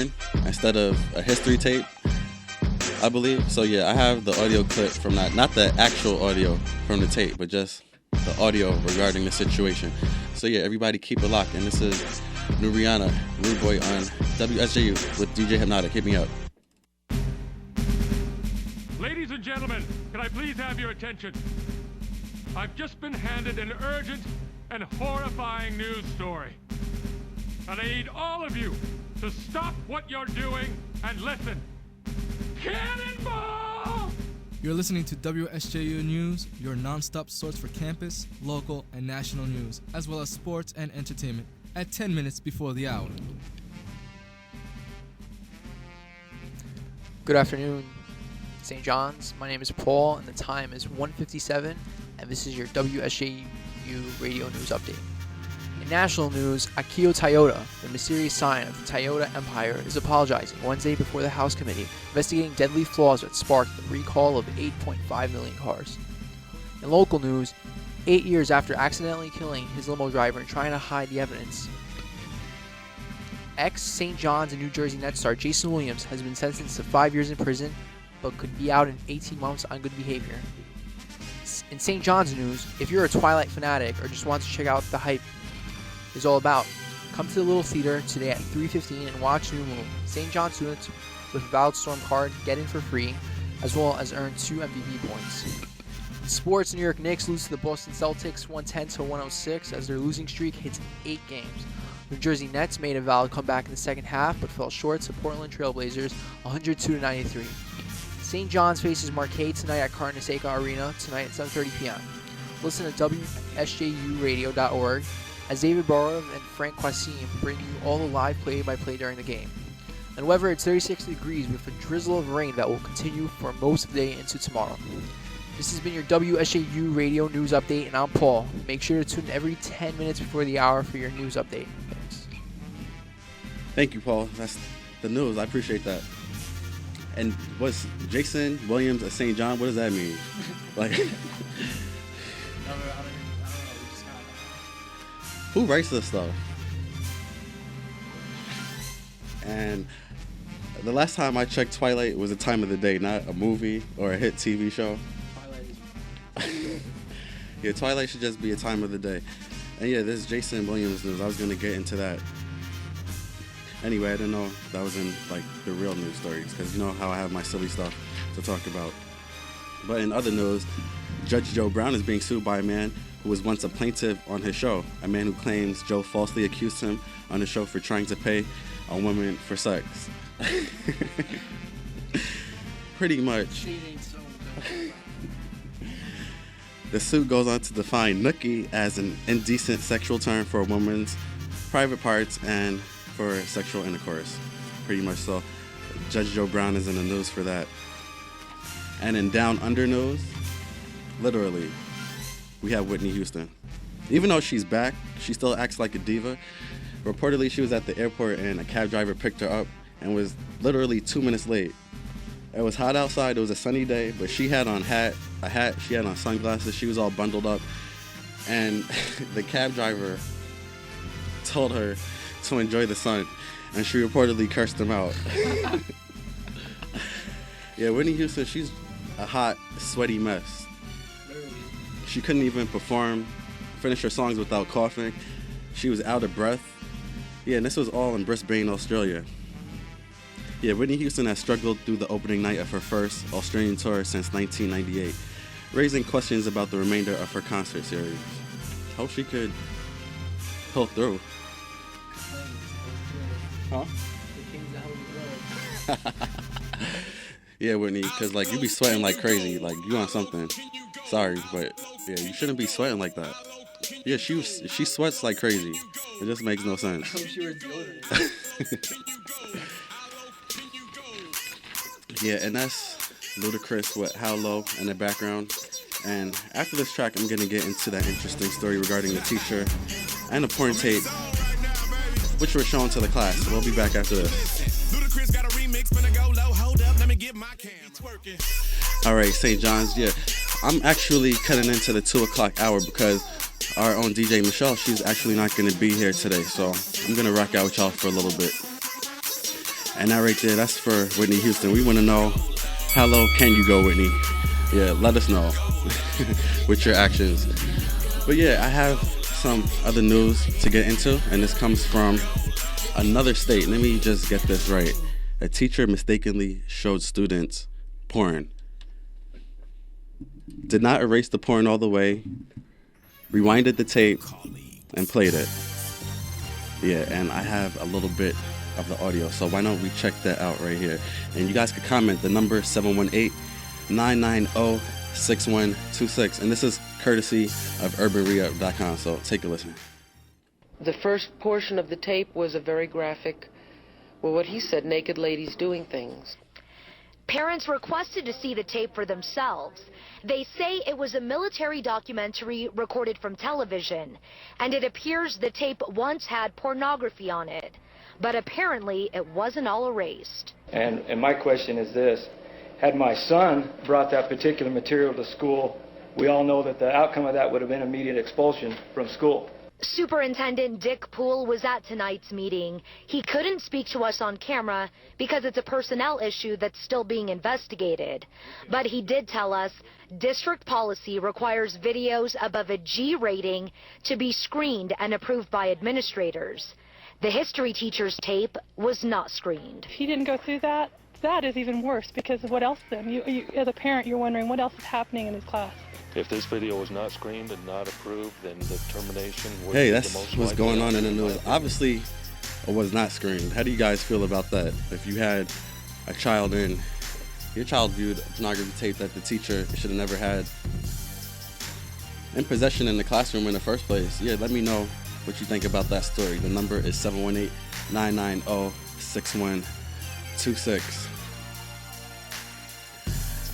situation instead of a history tape, I believe. So yeah, I have the audio clip from that, not the actual audio from the tape, but just the audio regarding the situation. So yeah, everybody keep it locked. And this is New Rihanna, Rude Boy on WSJU with DJ Hipnotic. Hit me up. Ladies and gentlemen, can I please have your attention? I've just been handed an urgent and horrifying news story. And I need all of you to stop what you're doing and listen. Cannonball! You're listening to WSJU News, your non-stop source for campus, local, and national news, as well as sports and entertainment, at 10 minutes before the hour. Good afternoon, St. John's. My name is Paul, and the time is 1:57, and this is your WSJU Radio News Update. In national news, Akio Toyota, the mysterious sign of the Toyota Empire, is apologizing Wednesday before the House Committee investigating deadly flaws that sparked the recall of 8.5 million cars. In local news, 8 years after accidentally killing his limo driver and trying to hide the evidence, ex-St. John's and New Jersey Nets star Jason Williams has been sentenced to 5 years in prison, but could be out in 18 months on good behavior. In St. John's news, if you're a Twilight fanatic or just want to check out the hype is all about, come to the Little Theater today at 3:15 and watch New Moon. St. John students with a valid Storm card get in for free, as well as earn 2 MVP points. In sports, New York Knicks lose to the Boston Celtics 110-106 as their losing streak hits 8 games. New Jersey Nets made a valid comeback in the second half, but fell short to Portland Trailblazers 102-93. St. John's faces Marquette tonight at Carneseca Arena tonight at 7:30 p.m. Listen to WSJUradio.org as David Borov and Frank Quasim bring you all the live play-by-play during the game. And weather, it's 36 degrees with a drizzle of rain that will continue for most of the day into tomorrow. This has been your WSJU Radio News Update, and I'm Paul. Make sure to tune in every 10 minutes before the hour for your news update. Thanks. Thank you, Paul. That's the news. I appreciate that. And what's Jason Williams at St. John? What does that mean? Like, who writes this stuff? And the last time I checked, Twilight was a time of the day, not a movie or a hit TV show. Yeah, Twilight should just be a time of the day. And yeah, this is Jason Williams news. I was gonna get into that. Anyway, I didn't know that was in like the real news stories, because you know how I have my silly stuff to talk about. But in other news, Judge Joe Brown is being sued by a man who was once a plaintiff on his show. A man who claims Joe falsely accused him on the show for trying to pay a woman for sex. Pretty much. The suit goes on to define nookie as an indecent sexual term for a woman's private parts and for sexual intercourse. Pretty much so. Judge Joe Brown is in the news for that. And in Down Under news, literally, we have Whitney Houston. Even though she's back, she still acts like a diva. Reportedly, she was at the airport and a cab driver picked her up and was literally 2 minutes late. It was hot outside, it was a sunny day, but she had on a hat, she had on sunglasses, she was all bundled up. And the cab driver told her to enjoy the sun, and she reportedly cursed him out. Yeah, Whitney Houston, she's a hot, sweaty mess. She couldn't even finish her songs without coughing. She was out of breath. Yeah, and this was all in Brisbane, Australia. Yeah, Whitney Houston has struggled through the opening night of her first Australian tour since 1998, raising questions about the remainder of her concert series. Hope she could pull through. Huh? Yeah, Whitney, because like you be sweating like crazy, like you on something. Sorry, but yeah, you shouldn't be sweating like that. Yeah, she sweats like crazy. It just makes no sense. I'm sure it's deodorant. Yeah, and that's Ludacris with How Low in the background. And after this track, I'm gonna get into that interesting story regarding the teacher and the porn tape, which we're showing to the class. We'll be back after this. All right, St. John's. Yeah, I'm actually cutting into the 2 o'clock hour because our own DJ Michelle, she's actually not going to be here today. So I'm going to rock out with y'all for a little bit. And that right there, that's for Whitney Houston. We want to know, how low can you go, Whitney? Yeah, let us know with your actions. But yeah, I have some other news to get into, and this comes from another state. Let me just get this right. A teacher mistakenly showed students porn. Did not erase the porn all the way, rewinded the tape, and played it. Yeah, and I have a little bit of the audio, so why don't we check that out right here? And you guys can comment. The number 718-990-6126, and this is courtesy of urbanrehab.com, so take a listen. The first portion of the tape was a very graphic, well, what he said, naked ladies doing things. Parents requested to see the tape for themselves. They say it was a military documentary recorded from television, and it appears the tape once had pornography on it. But apparently it wasn't all erased. And my question is this: had my son brought that particular material to school, we all know that the outcome of that would have been immediate expulsion from school. Superintendent Dick Poole was at tonight's meeting. He couldn't speak to us on camera because it's a personnel issue that's still being investigated. But he did tell us district policy requires videos above a G rating to be screened and approved by administrators. The history teacher's tape was not screened. If he didn't go through that, that is even worse, because what else then? You, as a parent, you're wondering what else is happening in his class. If this video was not screened and not approved, then the termination would Hey, be that's the most what's likely going on in the outcome. news. Obviously, it was not screened. How do you guys feel about that? If you had a child in, your child viewed pornography tape that the teacher should have never had in possession in the classroom in the first place, yeah, let me know what you think about that story. The number is 718-990-6126.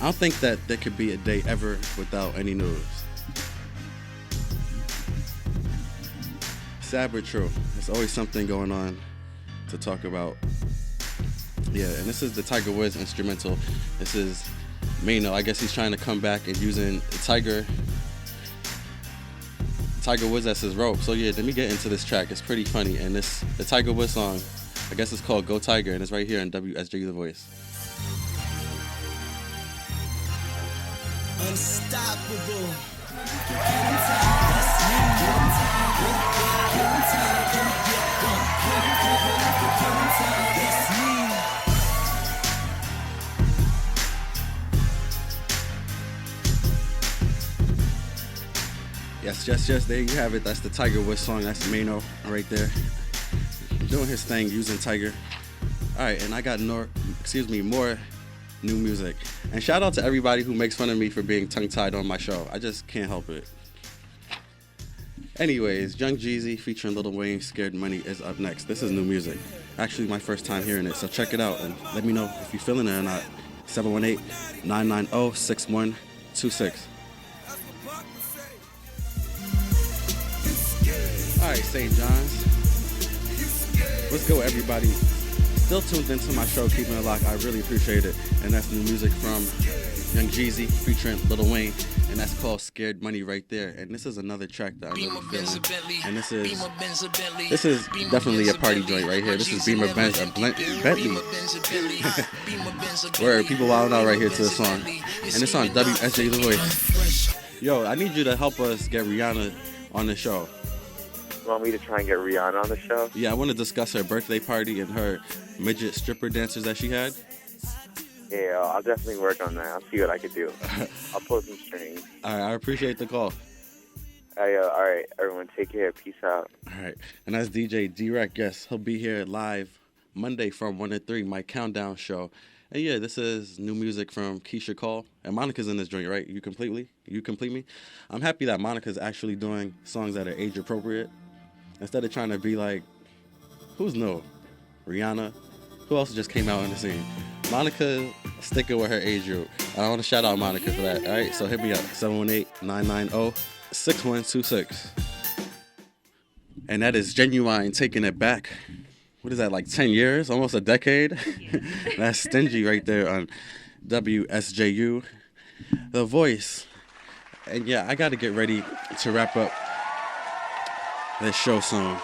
I don't think that there could be a day ever without any news. Sad but true. There's always something going on to talk about. Yeah, and this is the Tiger Woods instrumental. This is Mano. I guess he's trying to come back and using Tiger Woods as his rope. So yeah, let me get into this track. It's pretty funny. And the Tiger Woods song, I guess it's called Go Tiger, and it's right here in WSJ The Voice. Unstoppable. Yes, there you have it. That's the Tiger Woods song. That's Mano right there, doing his thing using Tiger. All right, and I got more new music. And shout out to everybody who makes fun of me for being tongue-tied on my show. I just can't help it. Anyways, Young Jeezy featuring Lil Wayne, Scared Money is up next. This is new music. Actually, my first time hearing it, so check it out and let me know if you're feeling it or not. 718-990-6126. All right, St. John's. Let's go, everybody. Still tuned into my show, keeping it locked. I really appreciate it. And that's new music from Young Jeezy featuring Lil Wayne, and that's called Scared Money right there. And this is another track that I'm really feeling. And this is definitely a party joint right here. This is Beamer Benz and Bentley. Where people wilding out right here to the song. And it's on WSJ The Voice. Yo, I need you to help us get Rihanna on the show. You want me to try and get Rihanna on the show? Yeah, I want to discuss her birthday party and her midget stripper dancers that she had. Yeah, I'll definitely work on that. I'll see what I could do. I'll pull some strings. All right, I appreciate the call. All right, everyone, take care. Peace out. All right, and that's DJ D-Rec. Yes, he'll be here live Monday from 1 to 3, my countdown show. And yeah, this is new music from Keisha Cole. And Monica's in this joint, right? You complete me? I'm happy that Monica's actually doing songs that are age appropriate. Instead of trying to be like, who's new? Rihanna? Who else just came out on the scene? Monica sticking with her age group. I want to shout out Monica for that. All right, so hit me up, 718-990-6126. And that is Genuine taking it back. What is that, like 10 years? Almost a decade? Yeah. That's Stingy right there on WSJU. The Voice. And yeah, I got to get ready to wrap up this show soon.